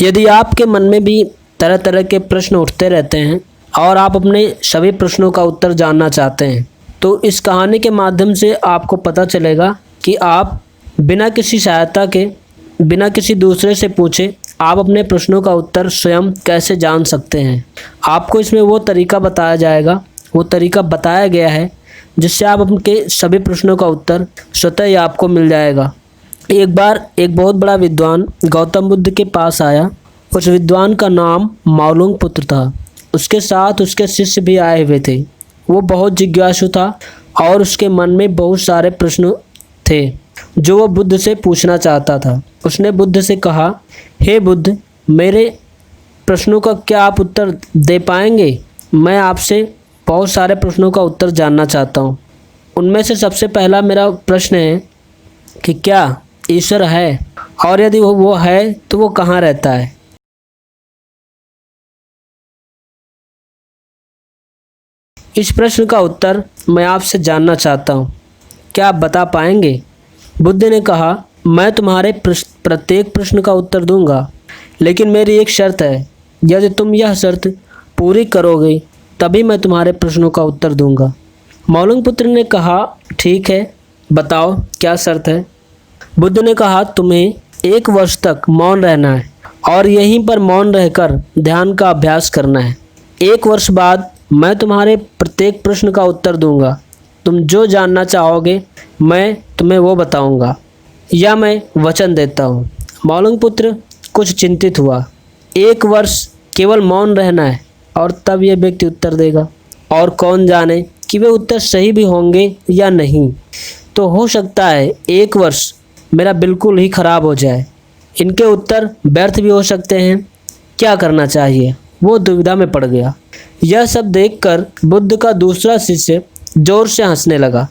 यदि आपके मन में भी तरह तरह के प्रश्न उठते रहते हैं और आप अपने सभी प्रश्नों का उत्तर जानना चाहते हैं, तो इस कहानी के माध्यम से आपको पता चलेगा कि आप बिना किसी सहायता के, बिना किसी दूसरे से पूछे आप अपने प्रश्नों का उत्तर स्वयं कैसे जान सकते हैं। आपको इसमें वो तरीका बताया जाएगा, वो तरीका बताया गया है जिससे आप अपने सभी प्रश्नों का उत्तर स्वतः ही आपको मिल जाएगा। एक बार एक बहुत बड़ा विद्वान गौतम बुद्ध के पास आया। उस विद्वान का नाम मावलुंग पुत्र था। उसके साथ उसके शिष्य भी आए हुए थे। वो बहुत जिज्ञासु था और उसके मन में बहुत सारे प्रश्न थे जो वो बुद्ध से पूछना चाहता था। उसने बुद्ध से कहा, हे बुद्ध, मेरे प्रश्नों का क्या आप उत्तर दे पाएंगे? मैं आपसे बहुत सारे प्रश्नों का उत्तर जानना चाहता हूँ। उनमें से सबसे पहला मेरा प्रश्न है कि क्या ईश्वर है, और यदि वो है तो वो कहाँ रहता है? इस प्रश्न का उत्तर मैं आपसे जानना चाहता हूँ, क्या आप बता पाएंगे? बुद्ध ने कहा, मैं तुम्हारे प्रत्येक प्रश्न का उत्तर दूंगा, लेकिन मेरी एक शर्त है। यदि तुम यह शर्त पूरी करोगे तभी मैं तुम्हारे प्रश्नों का उत्तर दूंगा। मावलुंग पुत्र ने कहा, ठीक है, बताओ क्या शर्त है? बुद्ध ने कहा, तुम्हें 1 वर्ष तक मौन रहना है और यहीं पर मौन रहकर ध्यान का अभ्यास करना है। 1 वर्ष बाद मैं तुम्हारे प्रत्येक प्रश्न का उत्तर दूंगा। तुम जो जानना चाहोगे मैं तुम्हें वो बताऊंगा, या मैं वचन देता हूँ। मावलुंग पुत्र कुछ चिंतित हुआ। 1 वर्ष केवल मौन रहना है और तब यह व्यक्ति उत्तर देगा, और कौन जाने कि वे उत्तर सही भी होंगे या नहीं। तो हो सकता है 1 वर्ष मेरा बिल्कुल ही खराब हो जाए। इनके उत्तर व्यर्थ भी हो सकते हैं। क्या करना चाहिए? वो दुविधा में पड़ गया। यह सब देखकर बुद्ध का दूसरा शिष्य जोर से हंसने लगा।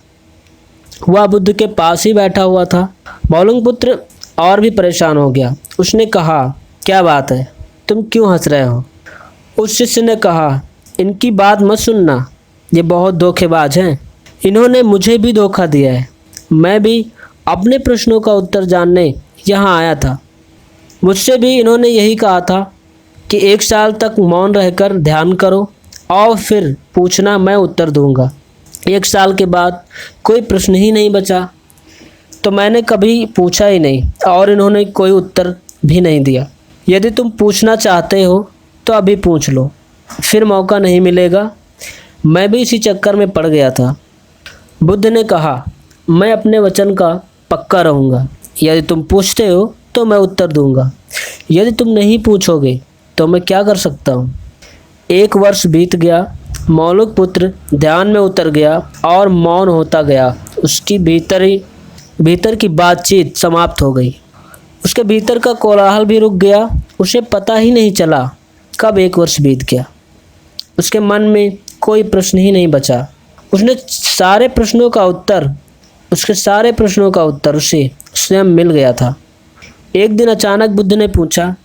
वह बुद्ध के पास ही बैठा हुआ था। मावलुंग पुत्र और भी परेशान हो गया। उसने कहा, क्या बात है, तुम क्यों हंस रहे हो? उस शिष्य ने कहा, इनकी बात मत सुनना, ये बहुत धोखेबाज हैं। इन्होंने मुझे भी धोखा दिया है। मैं भी अपने प्रश्नों का उत्तर जानने यहाँ आया था। मुझसे भी इन्होंने यही कहा था कि 1 साल तक मौन रहकर ध्यान करो और फिर पूछना, मैं उत्तर दूंगा। 1 साल के बाद कोई प्रश्न ही नहीं बचा, तो मैंने कभी पूछा ही नहीं और इन्होंने कोई उत्तर भी नहीं दिया। यदि तुम पूछना चाहते हो तो अभी पूछ लो, फिर मौका नहीं मिलेगा। मैं भी इसी चक्कर में पड़ गया था। बुद्ध ने कहा, मैं अपने वचन का पक्का रहूँगा। यदि तुम पूछते हो तो मैं उत्तर दूंगा, यदि तुम नहीं पूछोगे तो मैं क्या कर सकता हूँ? 1 वर्ष बीत गया। मावलुंग पुत्र ध्यान में उतर गया और मौन होता गया। उसकी भीतर की बातचीत समाप्त हो गई। उसके भीतर का कोलाहल भी रुक गया। उसे पता ही नहीं चला कब 1 वर्ष बीत गया। उसके मन में कोई प्रश्न ही नहीं बचा। उसके सारे प्रश्नों का उत्तर उसे स्वयं मिल गया था। एक दिन अचानक बुद्ध ने पूछा,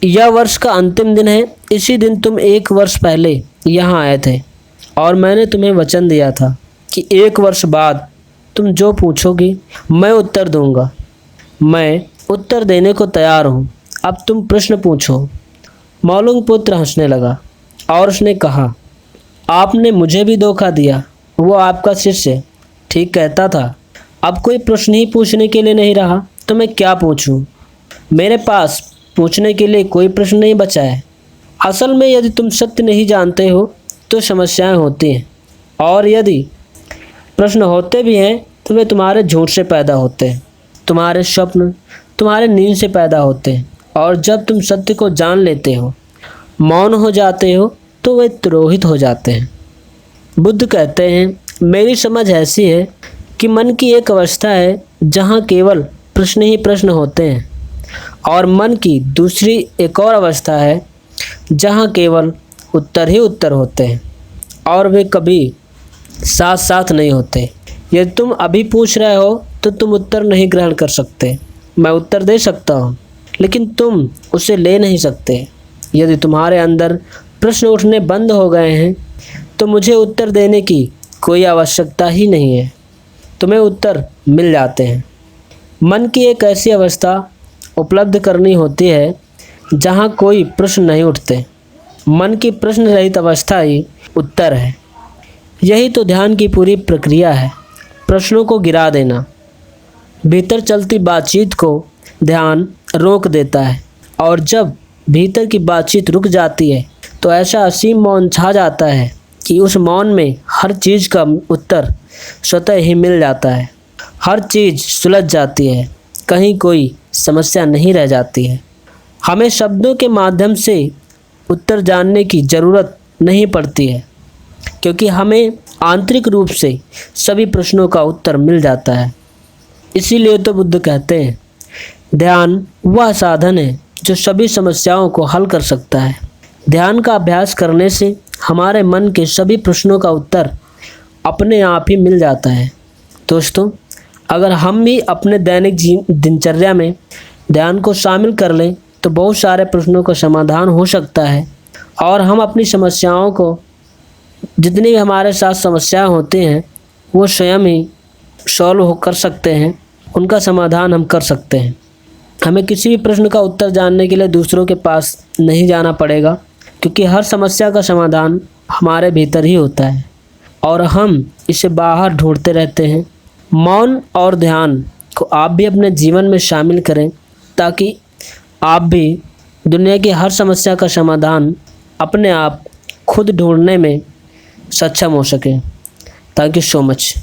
यह वर्ष का अंतिम दिन है। इसी दिन तुम 1 वर्ष पहले यहाँ आए थे और मैंने तुम्हें वचन दिया था कि 1 वर्ष बाद तुम जो पूछोगे मैं उत्तर दूंगा। मैं उत्तर देने को तैयार हूँ। अब तुम प्रश्न पूछो। मावलुंग पुत्र हंसने लगा और उसने कहा, आपने मुझे भी धोखा दिया। वो आपका शिष्य ठीक कहता था। अब कोई प्रश्न ही पूछने के लिए नहीं रहा तो मैं क्या पूछूं? मेरे पास पूछने के लिए कोई प्रश्न नहीं बचा है। असल में यदि तुम सत्य नहीं जानते हो तो समस्याएं होती हैं, और यदि प्रश्न होते भी हैं तो वे तुम्हारे झूठ से पैदा होते हैं, तुम्हारे स्वप्न, तुम्हारे नींद से पैदा होते हैं। और जब तुम सत्य को जान लेते हो, मौन हो जाते हो, तो वे तिरोहित हो जाते हैं। बुद्ध कहते हैं, मेरी समझ ऐसी है कि मन की एक अवस्था है जहाँ केवल प्रश्न ही प्रश्न होते हैं, और मन की दूसरी एक और अवस्था है जहाँ केवल उत्तर ही उत्तर होते हैं, और वे कभी साथ साथ नहीं होते। यदि तुम अभी पूछ रहे हो तो तुम उत्तर नहीं ग्रहण कर सकते। मैं उत्तर दे सकता हूँ, लेकिन तुम उसे ले नहीं सकते। यदि तुम्हारे अंदर प्रश्न उठने बंद हो गए हैं तो मुझे उत्तर देने की कोई आवश्यकता ही नहीं है, तुम्हें उत्तर मिल जाते हैं। मन की एक ऐसी अवस्था उपलब्ध करनी होती है जहाँ कोई प्रश्न नहीं उठते। मन की प्रश्न रहित अवस्था ही उत्तर है। यही तो ध्यान की पूरी प्रक्रिया है, प्रश्नों को गिरा देना। भीतर चलती बातचीत को ध्यान रोक देता है, और जब भीतर की बातचीत रुक जाती है तो ऐसा असीम मौन छा जाता है कि उस मौन में हर चीज़ का उत्तर स्वतः ही मिल जाता है। हर चीज़ सुलझ जाती है, कहीं कोई समस्या नहीं रह जाती है। हमें शब्दों के माध्यम से उत्तर जानने की ज़रूरत नहीं पड़ती है, क्योंकि हमें आंतरिक रूप से सभी प्रश्नों का उत्तर मिल जाता है। इसीलिए तो बुद्ध कहते हैं, ध्यान वह साधन है जो सभी समस्याओं को हल कर सकता है। ध्यान का अभ्यास करने से हमारे मन के सभी प्रश्नों का उत्तर अपने आप ही मिल जाता है। दोस्तों, अगर हम भी अपने दैनिक दिनचर्या में ध्यान को शामिल कर लें तो बहुत सारे प्रश्नों का समाधान हो सकता है, और हम अपनी समस्याओं को, जितनी भी हमारे साथ समस्याएं होती हैं, वो स्वयं ही सॉल्व कर सकते हैं, उनका समाधान हम कर सकते हैं। हमें किसी भी प्रश्न का उत्तर जानने के लिए दूसरों के पास नहीं जाना पड़ेगा, क्योंकि हर समस्या का समाधान हमारे भीतर ही होता है और हम इसे बाहर ढूंढते रहते हैं। मौन और ध्यान को आप भी अपने जीवन में शामिल करें, ताकि आप भी दुनिया की हर समस्या का समाधान अपने आप खुद ढूंढने में सक्षम हो सकें। Thank you so much.